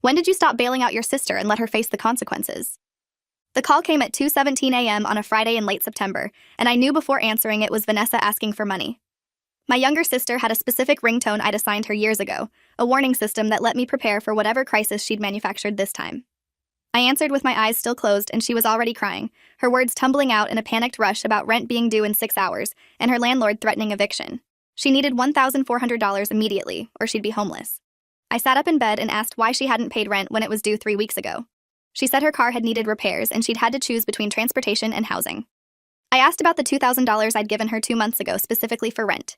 When did you stop bailing out your sister and let her face the consequences? The call came at 2:17 a.m. on a Friday in late September, and I knew before answering it was Vanessa asking for money. My younger sister had a specific ringtone I'd assigned her years ago, a warning system that let me prepare for whatever crisis she'd manufactured this time. I answered with my eyes still closed, and she was already crying, her words tumbling out in a panicked rush about rent being due in 6 hours and her landlord threatening eviction. She needed $1,400 immediately, or she'd be homeless. I sat up in bed and asked why she hadn't paid rent when it was due 3 weeks ago. She said her car had needed repairs and she'd had to choose between transportation and housing. I asked about the $2,000 I'd given her 2 months ago specifically for rent.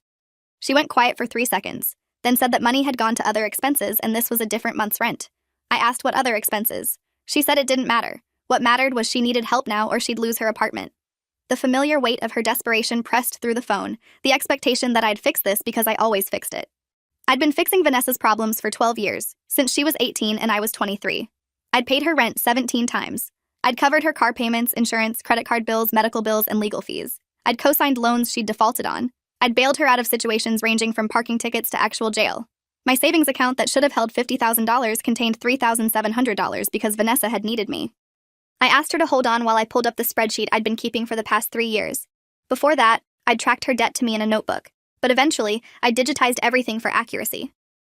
She went quiet for 3 seconds, then said that money had gone to other expenses and this was a different month's rent. I asked what other expenses. She said it didn't matter. What mattered was she needed help now or she'd lose her apartment. The familiar weight of her desperation pressed through the phone, the expectation that I'd fix this because I always fixed it. I'd been fixing Vanessa's problems for 12 years, since she was 18 and I was 23. I'd paid her rent 17 times. I'd covered her car payments, insurance, credit card bills, medical bills, and legal fees. I'd co-signed loans she'd defaulted on. I'd bailed her out of situations ranging from parking tickets to actual jail. My savings account that should have held $50,000 contained $3,700 because Vanessa had needed me. I asked her to hold on while I pulled up the spreadsheet I'd been keeping for the past 3 years. Before that, I'd tracked her debt to me in a notebook, but eventually, I digitized everything for accuracy.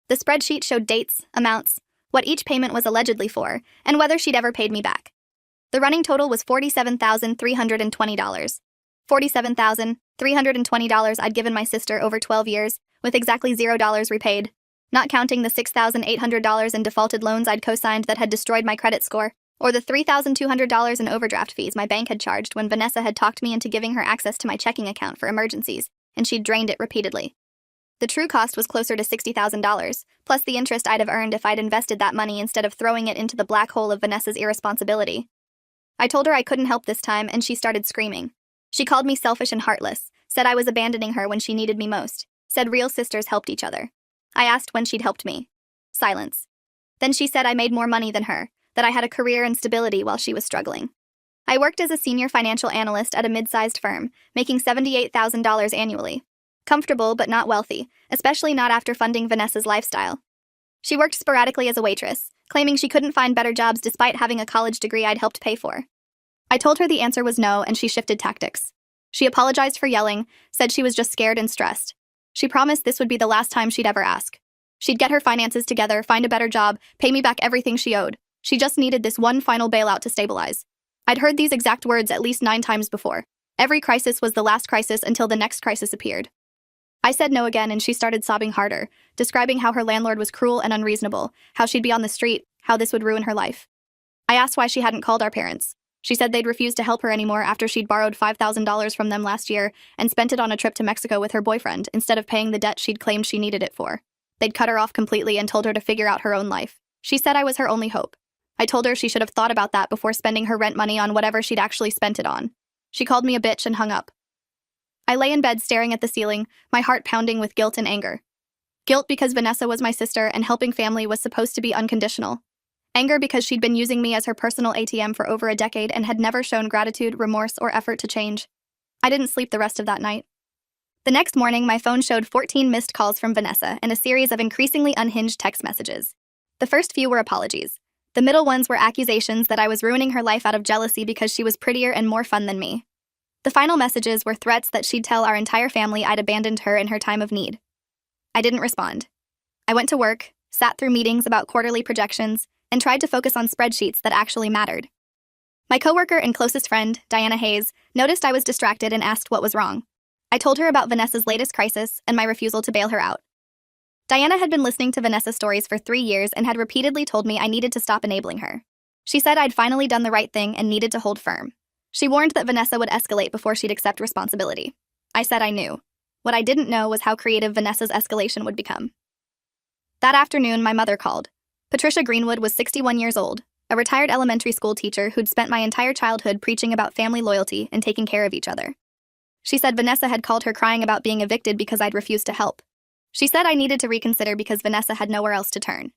The spreadsheet showed dates, amounts, what each payment was allegedly for, and whether she'd ever paid me back. The running total was $47,320. $47,320 I'd given my sister over 12 years, with exactly $0 repaid, not counting the $6,800 in defaulted loans I'd co-signed that had destroyed my credit score, or the $3,200 in overdraft fees my bank had charged when Vanessa had talked me into giving her access to my checking account for emergencies, and she'd drained it repeatedly. The true cost was closer to $60,000, plus the interest I'd have earned if I'd invested that money instead of throwing it into the black hole of Vanessa's irresponsibility. I told her I couldn't help this time, and she started screaming. She called me selfish and heartless, said I was abandoning her when she needed me most, said real sisters helped each other. I asked when she'd helped me. Silence. Then she said I made more money than her, that I had a career and stability while she was struggling. I worked as a senior financial analyst at a mid-sized firm, making $78,000 annually. Comfortable but not wealthy, especially not after funding Vanessa's lifestyle. She worked sporadically as a waitress, claiming she couldn't find better jobs despite having a college degree I'd helped pay for. I told her the answer was no, and she shifted tactics. She apologized for yelling, said she was just scared and stressed. She promised this would be the last time she'd ever ask. She'd get her finances together, find a better job, pay me back everything she owed. She just needed this one final bailout to stabilize. I'd heard these exact words at least 9 times before. Every crisis was the last crisis until the next crisis appeared. I said no again, and she started sobbing harder, describing how her landlord was cruel and unreasonable, how she'd be on the street, how this would ruin her life. I asked why she hadn't called our parents. She said they'd refused to help her anymore after she'd borrowed $5,000 from them last year and spent it on a trip to Mexico with her boyfriend instead of paying the debt she'd claimed she needed it for. They'd cut her off completely and told her to figure out her own life. She said I was her only hope. I told her she should have thought about that before spending her rent money on whatever she'd actually spent it on. She called me a bitch and hung up. I lay in bed staring at the ceiling, my heart pounding with guilt and anger. Guilt because Vanessa was my sister and helping family was supposed to be unconditional. Anger because she'd been using me as her personal ATM for over a decade and had never shown gratitude, remorse, or effort to change. I didn't sleep the rest of that night. The next morning, my phone showed 14 missed calls from Vanessa and a series of increasingly unhinged text messages. The first few were apologies. The middle ones were accusations that I was ruining her life out of jealousy because she was prettier and more fun than me. The final messages were threats that she'd tell our entire family I'd abandoned her in her time of need. I didn't respond. I went to work, sat through meetings about quarterly projections, and tried to focus on spreadsheets that actually mattered. My coworker and closest friend, Diana Hayes, noticed I was distracted and asked what was wrong. I told her about Vanessa's latest crisis and my refusal to bail her out. Diana had been listening to Vanessa's stories for 3 years and had repeatedly told me I needed to stop enabling her. She said I'd finally done the right thing and needed to hold firm. She warned that Vanessa would escalate before she'd accept responsibility. I said I knew. What I didn't know was how creative Vanessa's escalation would become. That afternoon, my mother called. Patricia Greenwood was 61 years old, a retired elementary school teacher who'd spent my entire childhood preaching about family loyalty and taking care of each other. She said Vanessa had called her crying about being evicted because I'd refused to help. She said I needed to reconsider because Vanessa had nowhere else to turn.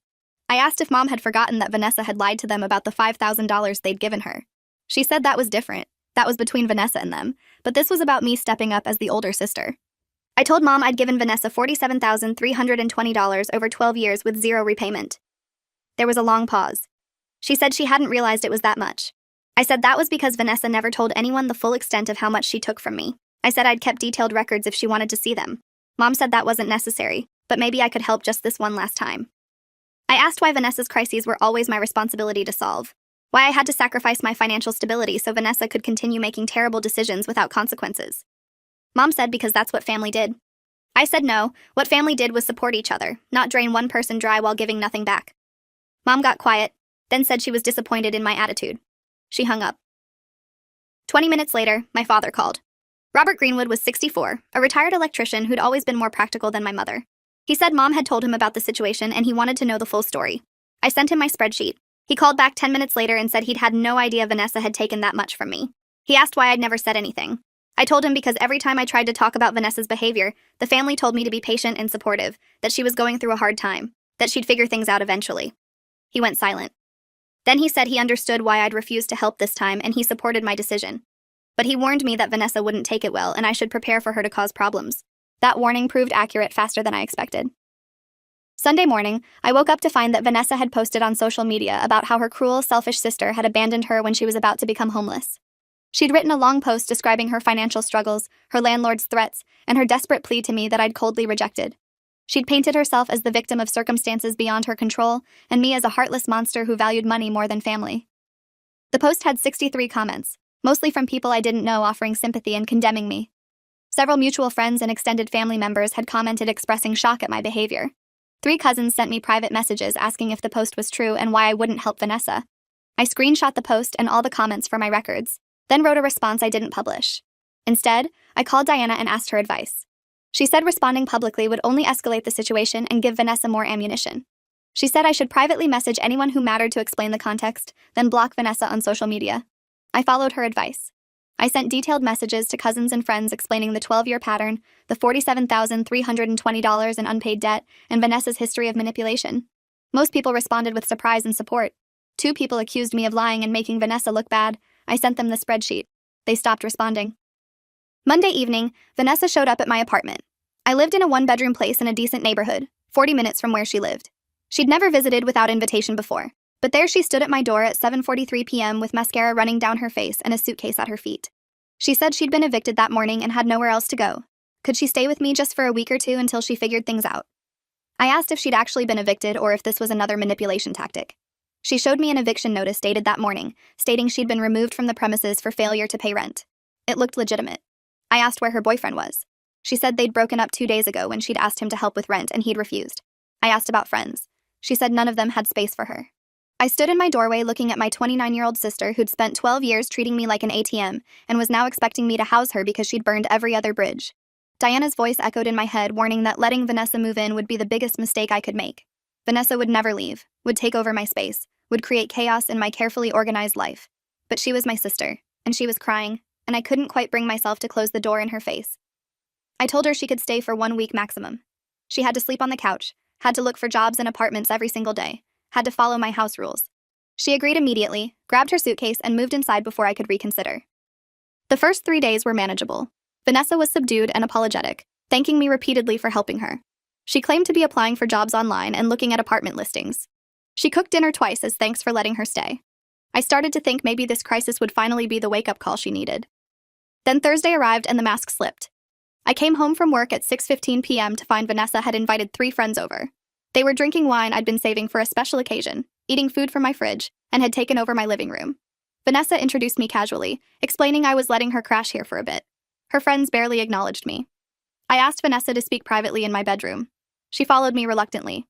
I asked if Mom had forgotten that Vanessa had lied to them about the $5,000 they'd given her. She said that was different. That was between Vanessa and them, but this was about me stepping up as the older sister. I told Mom I'd given Vanessa $47,320 over 12 years with zero repayment. There was a long pause. She said she hadn't realized it was that much. I said that was because Vanessa never told anyone the full extent of how much she took from me. I said I'd kept detailed records if she wanted to see them. Mom said that wasn't necessary, but maybe I could help just this one last time. I asked why Vanessa's crises were always my responsibility to solve. Why I had to sacrifice my financial stability so Vanessa could continue making terrible decisions without consequences. Mom said because that's what family did. I said no, what family did was support each other, not drain one person dry while giving nothing back. Mom got quiet, then said she was disappointed in my attitude. She hung up. 20 minutes later, my father called. Robert Greenwood was 64, a retired electrician who'd always been more practical than my mother. He said Mom had told him about the situation and he wanted to know the full story. I sent him my spreadsheet. He called back 10 minutes later and said he'd had no idea Vanessa had taken that much from me. He asked why I'd never said anything. I told him because every time I tried to talk about Vanessa's behavior, the family told me to be patient and supportive, that she was going through a hard time, that she'd figure things out eventually. He went silent. Then he said he understood why I'd refused to help this time and he supported my decision. But he warned me that Vanessa wouldn't take it well and I should prepare for her to cause problems. That warning proved accurate faster than I expected. Sunday morning, I woke up to find that Vanessa had posted on social media about how her cruel, selfish sister had abandoned her when she was about to become homeless. She'd written a long post describing her financial struggles, her landlord's threats, and her desperate plea to me that I'd coldly rejected. She'd painted herself as the victim of circumstances beyond her control, and me as a heartless monster who valued money more than family. The post had 63 comments, mostly from people I didn't know offering sympathy and condemning me. Several mutual friends and extended family members had commented expressing shock at my behavior. 3 cousins sent me private messages asking if the post was true and why I wouldn't help Vanessa. I screenshot the post and all the comments for my records, then wrote a response I didn't publish. Instead, I called Diana and asked her advice. She said responding publicly would only escalate the situation and give Vanessa more ammunition. She said I should privately message anyone who mattered to explain the context, then block Vanessa on social media. I followed her advice. I sent detailed messages to cousins and friends explaining the 12-year pattern, the $47,320 in unpaid debt, and Vanessa's history of manipulation. Most people responded with surprise and support. 2 people accused me of lying and making Vanessa look bad. I sent them the spreadsheet. They stopped responding. Monday evening, Vanessa showed up at my apartment. I lived in a 1-bedroom place in a decent neighborhood, 40 minutes from where she lived. She'd never visited without invitation before, but there she stood at my door at 7:43 p.m. with mascara running down her face and a suitcase at her feet. She said she'd been evicted that morning and had nowhere else to go. Could she stay with me just for a week or 2 until she figured things out? I asked if she'd actually been evicted or if this was another manipulation tactic. She showed me an eviction notice dated that morning, stating she'd been removed from the premises for failure to pay rent. It looked legitimate. I asked where her boyfriend was. She said they'd broken up 2 days ago when she'd asked him to help with rent and he'd refused. I asked about friends. She said none of them had space for her. I stood in my doorway looking at my 29-year-old sister who'd spent 12 years treating me like an ATM and was now expecting me to house her because she'd burned every other bridge. Diana's voice echoed in my head, warning that letting Vanessa move in would be the biggest mistake I could make. Vanessa would never leave, would take over my space, would create chaos in my carefully organized life. But she was my sister, and she was crying, and I couldn't quite bring myself to close the door in her face. I told her she could stay for 1 week maximum. She had to sleep on the couch, had to look for jobs and apartments every single day, had to follow my house rules. She agreed immediately, grabbed her suitcase, and moved inside before I could reconsider. The first 3 days were manageable. Vanessa was subdued and apologetic, thanking me repeatedly for helping her. She claimed to be applying for jobs online and looking at apartment listings. She cooked dinner twice as thanks for letting her stay. I started to think maybe this crisis would finally be the wake-up call she needed. Then Thursday arrived and the mask slipped. I came home from work at 6:15 p.m. to find Vanessa had invited 3 friends over. They were drinking wine I'd been saving for a special occasion, eating food from my fridge, and had taken over my living room. Vanessa introduced me casually, explaining I was letting her crash here for a bit. Her friends barely acknowledged me. I asked Vanessa to speak privately in my bedroom. She followed me reluctantly.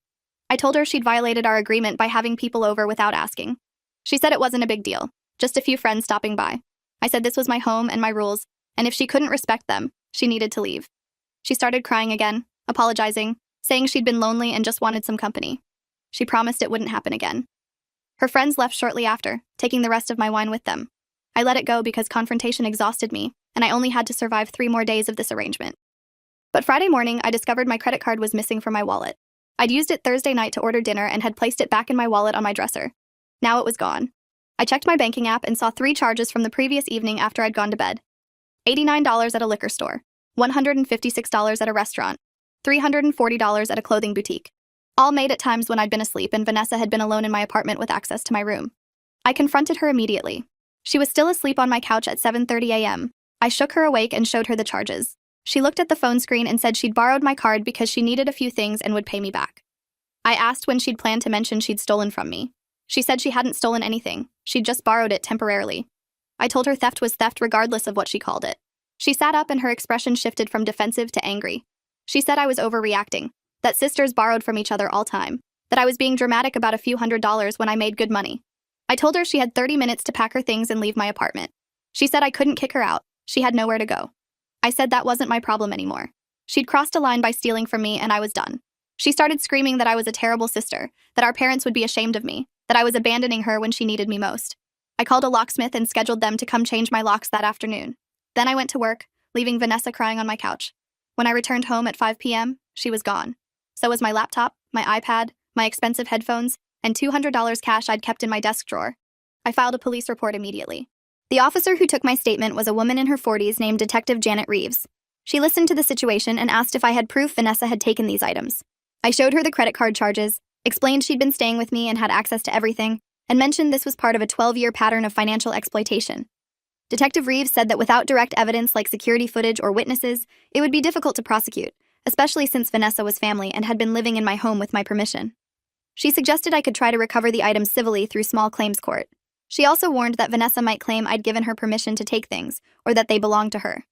I told her she'd violated our agreement by having people over without asking. She said it wasn't a big deal, just a few friends stopping by. I said this was my home and my rules, and if she couldn't respect them, she needed to leave. She started crying again, apologizing, saying she'd been lonely and just wanted some company. She promised it wouldn't happen again. Her friends left shortly after, taking the rest of my wine with them. I let it go because confrontation exhausted me, and I only had to survive 3 more days of this arrangement. But Friday morning, I discovered my credit card was missing from my wallet. I'd used it Thursday night to order dinner and had placed it back in my wallet on my dresser. Now it was gone. I checked my banking app and saw 3 charges from the previous evening after I'd gone to bed. $89 at a liquor store, $156 at a restaurant, $340 at a clothing boutique. all made at times when I'd been asleep and Vanessa had been alone in my apartment with access to my room. I confronted her immediately. She was still asleep on my couch at 7:30 a.m. I shook her awake and showed her the charges. She looked at the phone screen and said she'd borrowed my card because she needed a few things and would pay me back. I asked when she'd planned to mention she'd stolen from me. She said she hadn't stolen anything, she'd just borrowed it temporarily. I told her theft was theft regardless of what she called it. She sat up and her expression shifted from defensive to angry. She said I was overreacting, that sisters borrowed from each other all time, that I was being dramatic about a few $100s when I made good money. I told her she had 30 minutes to pack her things and leave my apartment. She said I couldn't kick her out, she had nowhere to go. I said that wasn't my problem anymore. She'd crossed a line by stealing from me and I was done. She started screaming that I was a terrible sister, that our parents would be ashamed of me, that I was abandoning her when she needed me most. I called a locksmith and scheduled them to come change my locks that afternoon. Then I went to work, leaving Vanessa crying on my couch. When I returned home at 5 p.m., she was gone. So was my laptop, my iPad, my expensive headphones, and $200 cash I'd kept in my desk drawer. I filed a police report immediately. The officer who took my statement was a woman in her 40s named Detective Janet Reeves. She listened to the situation and asked if I had proof Vanessa had taken these items. I showed her the credit card charges, explained she'd been staying with me and had access to everything, and mentioned this was part of a 12-year pattern of financial exploitation. Detective Reeves said that without direct evidence like security footage or witnesses, it would be difficult to prosecute, especially since Vanessa was family and had been living in my home with my permission. She suggested I could try to recover the items civilly through small claims court. She also warned that Vanessa might claim I'd given her permission to take things, or that they belonged to her.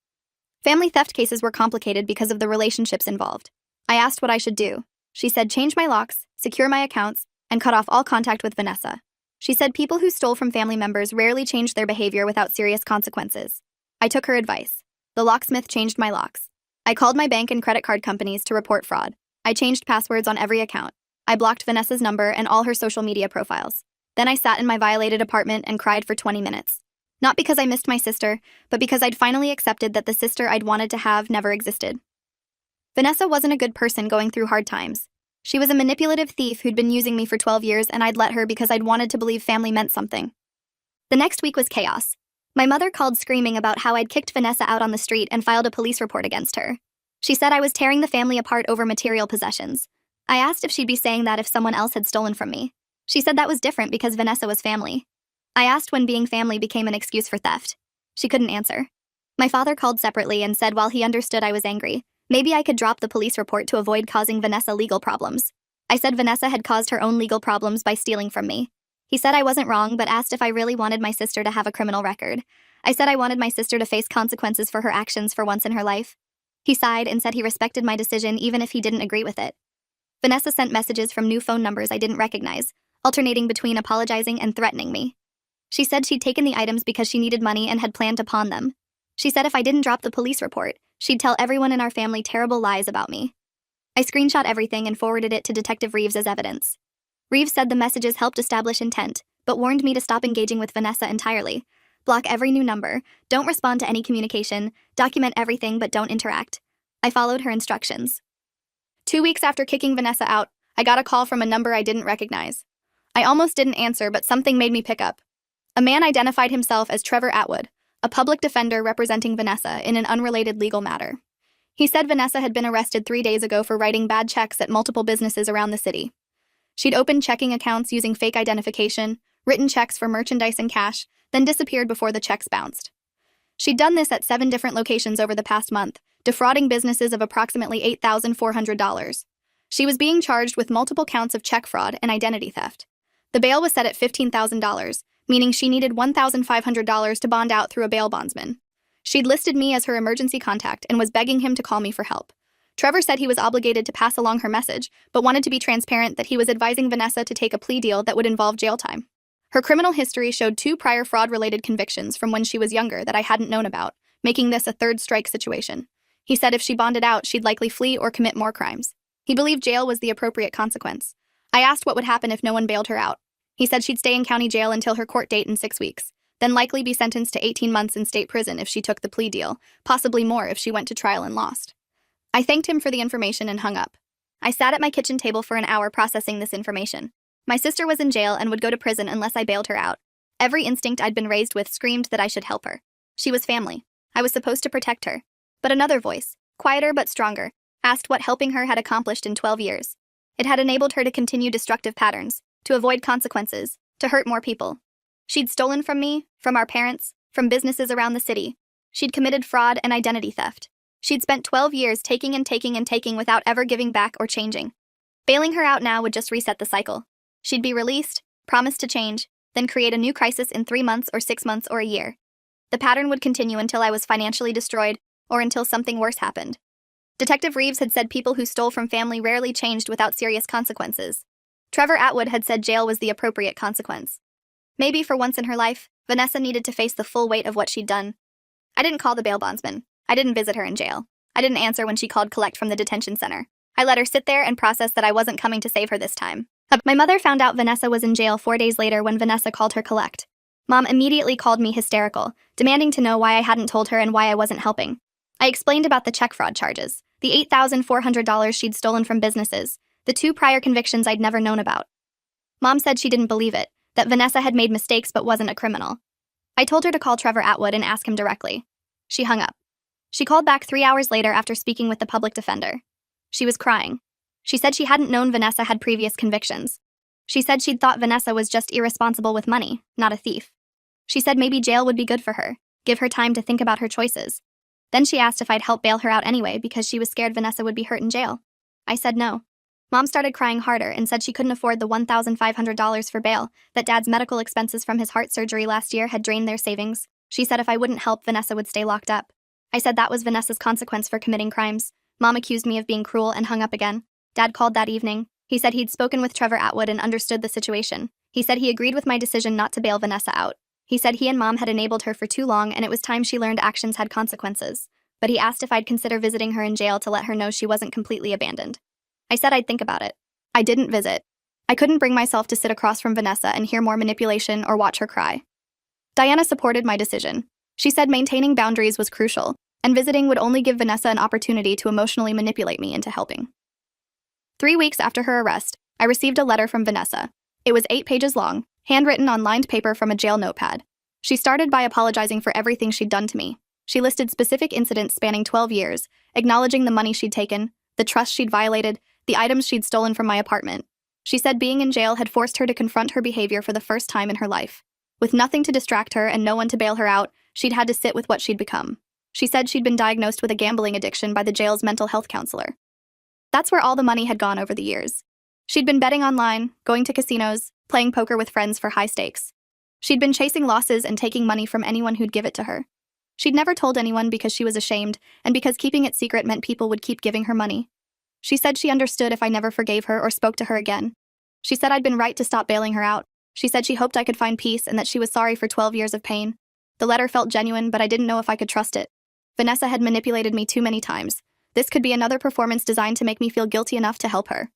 Family theft cases were complicated because of the relationships involved. I asked what I should do. She said change my locks, secure my accounts, and cut off all contact with Vanessa. She said people who stole from family members rarely changed their behavior without serious consequences. I took her advice. The locksmith changed my locks. I called my bank and credit card companies to report fraud. I changed passwords on every account. I blocked Vanessa's number and all her social media profiles. Then I sat in my violated apartment and cried for 20 minutes. Not because I missed my sister, but because I'd finally accepted that the sister I'd wanted to have never existed. Vanessa wasn't a good person going through hard times. She was a manipulative thief who'd been using me for 12 years and I'd let her because I'd wanted to believe family meant something. The next week was chaos. My mother called screaming about how I'd kicked Vanessa out on the street and filed a police report against her. She said I was tearing the family apart over material possessions. I asked if she'd be saying that if someone else had stolen from me. She said that was different because Vanessa was family. I asked when being family became an excuse for theft. She couldn't answer. My father called separately and said while he understood I was angry, maybe I could drop the police report to avoid causing Vanessa legal problems. I said Vanessa had caused her own legal problems by stealing from me. He said I wasn't wrong but asked if I really wanted my sister to have a criminal record. I said I wanted my sister to face consequences for her actions for once in her life. He sighed and said he respected my decision even if he didn't agree with it. Vanessa sent messages from new phone numbers I didn't recognize, alternating between apologizing and threatening me. She said she'd taken the items because she needed money and had planned to pawn them. She said if I didn't drop the police report, she'd tell everyone in our family terrible lies about me. I screenshot everything and forwarded it to Detective Reeves as evidence. Reeves said the messages helped establish intent, but warned me to stop engaging with Vanessa entirely. Block every new number, don't respond to any communication, document everything but don't interact. I followed her instructions. 2 weeks after kicking Vanessa out, I got a call from a number I didn't recognize. I almost didn't answer, but something made me pick up. A man identified himself as Trevor Atwood, a public defender representing Vanessa in an unrelated legal matter. He said Vanessa had been arrested 3 days ago for writing bad checks at multiple businesses around the city. She'd opened checking accounts using fake identification, written checks for merchandise and cash, then disappeared before the checks bounced. She'd done this at 7 different locations over the past month, defrauding businesses of approximately $8,400. She was being charged with multiple counts of check fraud and identity theft. The bail was set at $15,000, meaning she needed $1,500 to bond out through a bail bondsman. She'd listed me as her emergency contact and was begging him to call me for help. Trevor said he was obligated to pass along her message, but wanted to be transparent that he was advising Vanessa to take a plea deal that would involve jail time. Her criminal history showed 2 prior fraud-related convictions from when she was younger that I hadn't known about, making this a third strike situation. He said if she bonded out, she'd likely flee or commit more crimes. He believed jail was the appropriate consequence. I asked what would happen if no one bailed her out. He said she'd stay in county jail until her court date in 6 weeks, then likely be sentenced to 18 months in state prison if she took the plea deal, possibly more if she went to trial and lost. I thanked him for the information and hung up. I sat at my kitchen table for an hour processing this information. My sister was in jail and would go to prison unless I bailed her out. Every instinct I'd been raised with screamed that I should help her. She was family. I was supposed to protect her. But another voice, quieter but stronger, asked what helping her had accomplished in 12 years. It had enabled her to continue destructive patterns, to avoid consequences, to hurt more people. She'd stolen from me, from our parents, from businesses around the city. She'd committed fraud and identity theft. She'd spent 12 years taking and taking and taking without ever giving back or changing. Bailing her out now would just reset the cycle. She'd be released, promised to change, then create a new crisis in 3 months or 6 months or a year. The pattern would continue until I was financially destroyed or until something worse happened. Detective Reeves had said people who stole from family rarely changed without serious consequences. Trevor Atwood had said jail was the appropriate consequence. Maybe for once in her life, Vanessa needed to face the full weight of what she'd done. I didn't call the bail bondsman. I didn't visit her in jail. I didn't answer when she called collect from the detention center. I let her sit there and process that I wasn't coming to save her this time. My mother found out Vanessa was in jail 4 days later when Vanessa called her collect. Mom immediately called me hysterical, demanding to know why I hadn't told her and why I wasn't helping. I explained about the check fraud charges, the $8,400 she'd stolen from businesses, the 2 prior convictions I'd never known about. Mom said she didn't believe it, that Vanessa had made mistakes but wasn't a criminal. I told her to call Trevor Atwood and ask him directly. She hung up. She called back 3 hours later after speaking with the public defender. She was crying. She said she hadn't known Vanessa had previous convictions. She said she'd thought Vanessa was just irresponsible with money, not a thief. She said maybe jail would be good for her, give her time to think about her choices. Then she asked if I'd help bail her out anyway because she was scared Vanessa would be hurt in jail. I said no. Mom started crying harder and said she couldn't afford the $1,500 for bail, that Dad's medical expenses from his heart surgery last year had drained their savings. She said if I wouldn't help, Vanessa would stay locked up. I said that was Vanessa's consequence for committing crimes. Mom accused me of being cruel and hung up again. Dad called that evening. He said he'd spoken with Trevor Atwood and understood the situation. He said he agreed with my decision not to bail Vanessa out. He said he and Mom had enabled her for too long and it was time she learned actions had consequences. But he asked if I'd consider visiting her in jail to let her know she wasn't completely abandoned. I said I'd think about it. I didn't visit. I couldn't bring myself to sit across from Vanessa and hear more manipulation or watch her cry. Diana supported my decision. She said maintaining boundaries was crucial, and visiting would only give Vanessa an opportunity to emotionally manipulate me into helping. 3 weeks after her arrest, I received a letter from Vanessa. It was 8 pages long, handwritten on lined paper from a jail notepad. She started by apologizing for everything she'd done to me. She listed specific incidents spanning 12 years, acknowledging the money she'd taken, the trust she'd violated, the items she'd stolen from my apartment. She said being in jail had forced her to confront her behavior for the first time in her life. With nothing to distract her and no one to bail her out, she'd had to sit with what she'd become. She said she'd been diagnosed with a gambling addiction by the jail's mental health counselor. That's where all the money had gone over the years. She'd been betting online, going to casinos, playing poker with friends for high stakes. She'd been chasing losses and taking money from anyone who'd give it to her. She'd never told anyone because she was ashamed, and because keeping it secret meant people would keep giving her money. She said she understood if I never forgave her or spoke to her again. She said I'd been right to stop bailing her out. She said she hoped I could find peace and that she was sorry for 12 years of pain. The letter felt genuine, but I didn't know if I could trust it. Vanessa had manipulated me too many times. This could be another performance designed to make me feel guilty enough to help her.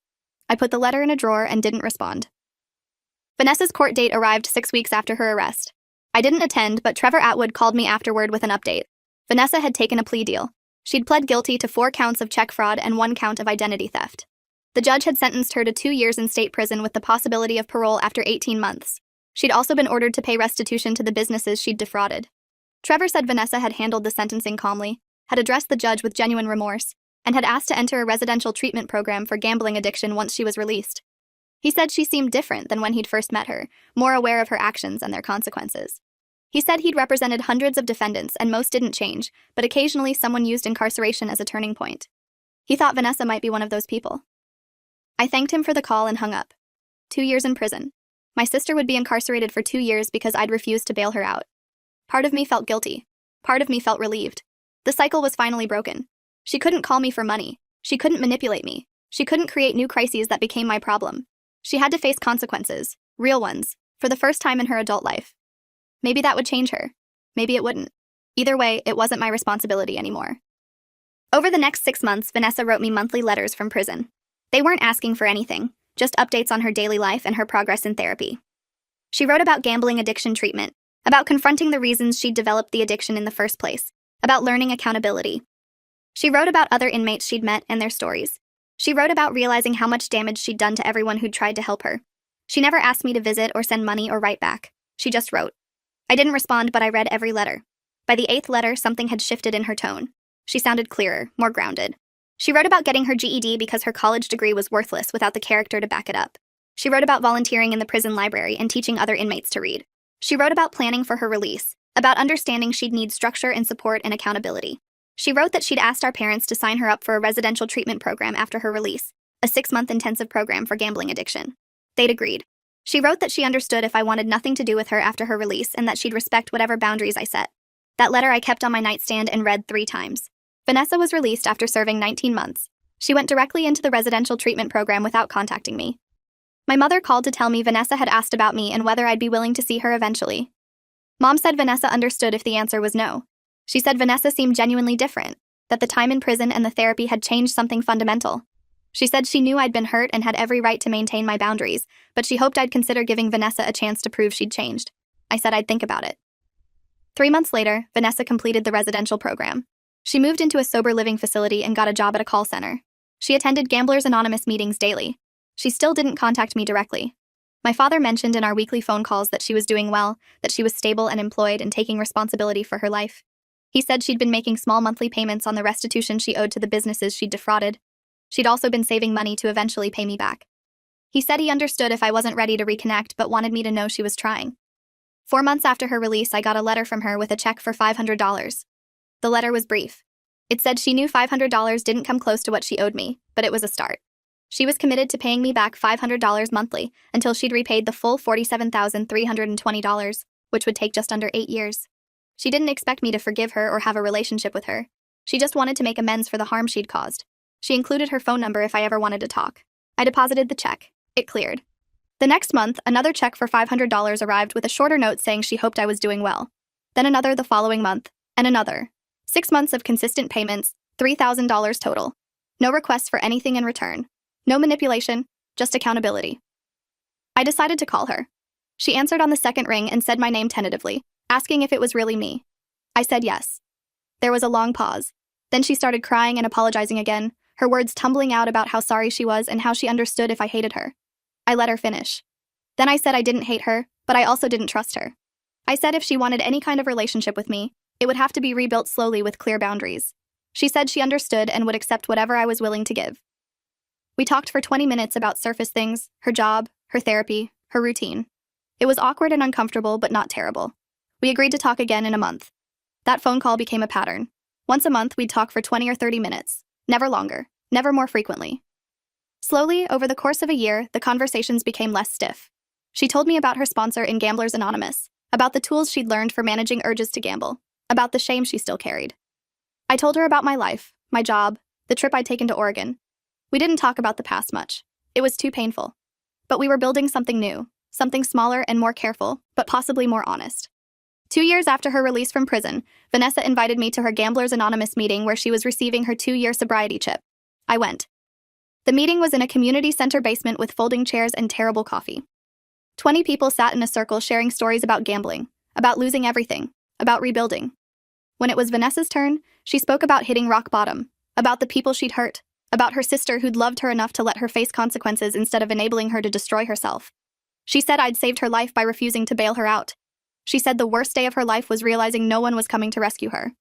I put the letter in a drawer and didn't respond. Vanessa's court date arrived 6 weeks after her arrest. I didn't attend, but Trevor Atwood called me afterward with an update. Vanessa had taken a plea deal. She'd pled guilty to 4 counts of check fraud and 1 count of identity theft. The judge had sentenced her to 2 years in state prison with the possibility of parole after 18 months. She'd also been ordered to pay restitution to the businesses she'd defrauded. Trevor said Vanessa had handled the sentencing calmly, had addressed the judge with genuine remorse, and had asked to enter a residential treatment program for gambling addiction once she was released. He said she seemed different than when he'd first met her, more aware of her actions and their consequences. He said he'd represented hundreds of defendants and most didn't change, but occasionally someone used incarceration as a turning point. He thought Vanessa might be one of those people. I thanked him for the call and hung up. 2 years in prison. My sister would be incarcerated for 2 years because I'd refused to bail her out. Part of me felt guilty. Part of me felt relieved. The cycle was finally broken. She couldn't call me for money. She couldn't manipulate me. She couldn't create new crises that became my problem. She had to face consequences, real ones, for the first time in her adult life. Maybe that would change her. Maybe it wouldn't. Either way, it wasn't my responsibility anymore. Over the next 6 months, Vanessa wrote me monthly letters from prison. They weren't asking for anything, just updates on her daily life and her progress in therapy. She wrote about gambling addiction treatment, about confronting the reasons she'd developed the addiction in the first place, about learning accountability. She wrote about other inmates she'd met and their stories. She wrote about realizing how much damage she'd done to everyone who'd tried to help her. She never asked me to visit or send money or write back. She just wrote. I didn't respond, but I read every letter. By the 8th letter, something had shifted in her tone. She sounded clearer, more grounded. She wrote about getting her GED because her college degree was worthless without the character to back it up. She wrote about volunteering in the prison library and teaching other inmates to read. She wrote about planning for her release, about understanding she'd need structure and support and accountability. She wrote that she'd asked our parents to sign her up for a residential treatment program after her release, a 6-month intensive program for gambling addiction. They'd agreed. She wrote that she understood if I wanted nothing to do with her after her release and that she'd respect whatever boundaries I set. That letter I kept on my nightstand and read 3 times. Vanessa was released after serving 19 months. She went directly into the residential treatment program without contacting me. My mother called to tell me Vanessa had asked about me and whether I'd be willing to see her eventually. Mom said Vanessa understood if the answer was no. She said Vanessa seemed genuinely different, that the time in prison and the therapy had changed something fundamental. She said she knew I'd been hurt and had every right to maintain my boundaries, but she hoped I'd consider giving Vanessa a chance to prove she'd changed. I said I'd think about it. 3 months later, Vanessa completed the residential program. She moved into a sober living facility and got a job at a call center. She attended Gamblers Anonymous meetings daily. She still didn't contact me directly. My father mentioned in our weekly phone calls that she was doing well, that she was stable and employed and taking responsibility for her life. He said she'd been making small monthly payments on the restitution she owed to the businesses she'd defrauded. She'd also been saving money to eventually pay me back. He said he understood if I wasn't ready to reconnect but wanted me to know she was trying. 4 months after her release, I got a letter from her with a check for $500. The letter was brief. It said she knew $500 didn't come close to what she owed me, but it was a start. She was committed to paying me back $500 monthly until she'd repaid the full $47,320, which would take just under 8 years. She didn't expect me to forgive her or have a relationship with her. She just wanted to make amends for the harm she'd caused. She included her phone number if I ever wanted to talk. I deposited the check. It cleared. The next month, another check for $500 arrived with a shorter note saying she hoped I was doing well. Then another the following month, and another. 6 months of consistent payments, $3,000 total. No requests for anything in return. No manipulation, just accountability. I decided to call her. She answered on the second ring and said my name tentatively, asking if it was really me. I said yes. There was a long pause. Then she started crying and apologizing again, her words tumbling out about how sorry she was and how she understood if I hated her. I let her finish. Then I said I didn't hate her, but I also didn't trust her. I said if she wanted any kind of relationship with me, it would have to be rebuilt slowly with clear boundaries. She said she understood and would accept whatever I was willing to give. We talked for 20 minutes about surface things, her job, her therapy, her routine. It was awkward and uncomfortable, but not terrible. We agreed to talk again in a month. That phone call became a pattern. Once a month, we'd talk for 20 or 30 minutes. Never longer, never more frequently. Slowly, over the course of a year, the conversations became less stiff. She told me about her sponsor in Gamblers Anonymous, about the tools she'd learned for managing urges to gamble, about the shame she still carried. I told her about my life, my job, the trip I'd taken to Oregon. We didn't talk about the past much. It was too painful. But we were building something new, something smaller and more careful, but possibly more honest. 2 years after her release from prison, Vanessa invited me to her Gamblers Anonymous meeting where she was receiving her 2-year sobriety chip. I went. The meeting was in a community center basement with folding chairs and terrible coffee. 20 people sat in a circle sharing stories about gambling, about losing everything, about rebuilding. When it was Vanessa's turn, she spoke about hitting rock bottom, about the people she'd hurt, about her sister who'd loved her enough to let her face consequences instead of enabling her to destroy herself. She said I'd saved her life by refusing to bail her out. She said the worst day of her life was realizing no one was coming to rescue her.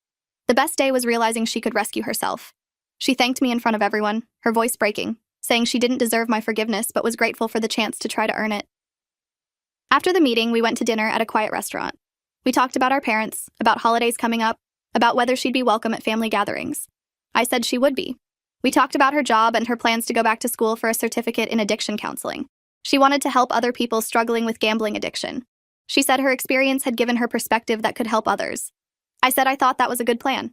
The best day was realizing she could rescue herself. She thanked me in front of everyone, her voice breaking, saying she didn't deserve my forgiveness but was grateful for the chance to try to earn it. After the meeting, we went to dinner at a quiet restaurant. We talked about our parents, about holidays coming up, about whether she'd be welcome at family gatherings. I said she would be. We talked about her job and her plans to go back to school for a certificate in addiction counseling. She wanted to help other people struggling with gambling addiction. She said her experience had given her perspective that could help others. I said I thought that was a good plan.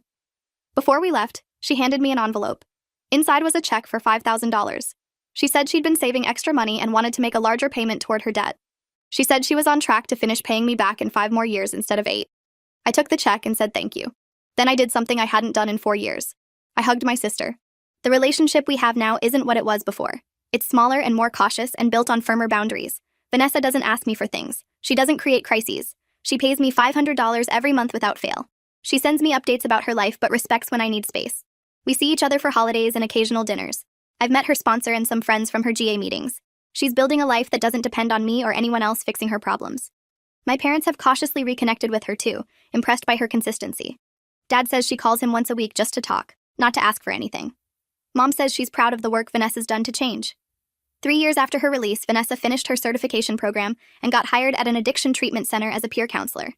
Before we left, she handed me an envelope. Inside was a check for $5,000. She said she'd been saving extra money and wanted to make a larger payment toward her debt. She said she was on track to finish paying me back in 5 more years instead of 8. I took the check and said thank you. Then I did something I hadn't done in 4 years. I hugged my sister. The relationship we have now isn't what it was before. It's smaller and more cautious and built on firmer boundaries. Vanessa doesn't ask me for things. She doesn't create crises. She pays me $500 every month without fail. She sends me updates about her life but respects when I need space. We see each other for holidays and occasional dinners. I've met her sponsor and some friends from her GA meetings. She's building a life that doesn't depend on me or anyone else fixing her problems. My parents have cautiously reconnected with her too, impressed by her consistency. Dad says she calls him once a week just to talk, not to ask for anything. Mom says she's proud of the work Vanessa's done to change. 3 years after her release, Vanessa finished her certification program and got hired at an addiction treatment center as a peer counselor.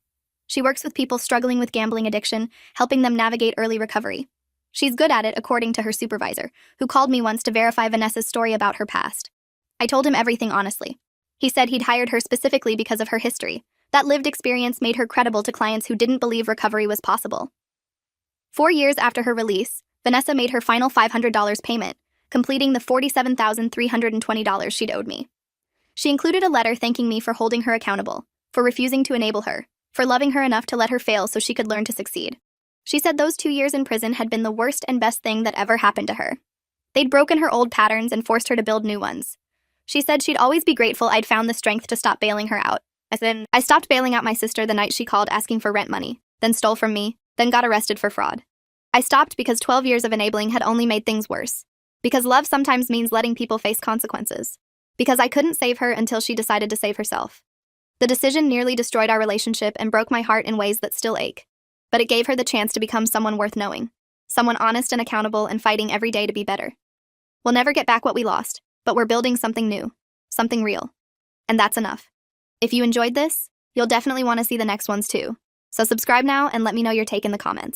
She works with people struggling with gambling addiction, helping them navigate early recovery. She's good at it, according to her supervisor, who called me once to verify Vanessa's story about her past. I told him everything honestly. He said he'd hired her specifically because of her history. That lived experience made her credible to clients who didn't believe recovery was possible. 4 years after her release, Vanessa made her final $500 payment, completing the $47,320 she'd owed me. She included a letter thanking me for holding her accountable, for refusing to enable her, for loving her enough to let her fail so she could learn to succeed. She said those 2 years in prison had been the worst and best thing that ever happened to her. They'd broken her old patterns and forced her to build new ones. She said she'd always be grateful I'd found the strength to stop bailing her out. I stopped bailing out my sister the night she called asking for rent money, then stole from me, then got arrested for fraud. I stopped because 12 years of enabling had only made things worse. Because love sometimes means letting people face consequences. Because I couldn't save her until she decided to save herself. The decision nearly destroyed our relationship and broke my heart in ways that still ache. But it gave her the chance to become someone worth knowing. Someone honest and accountable and fighting every day to be better. We'll never get back what we lost, but we're building something new. Something real. And that's enough. If you enjoyed this, you'll definitely want to see the next ones too. So subscribe now and let me know your take in the comments.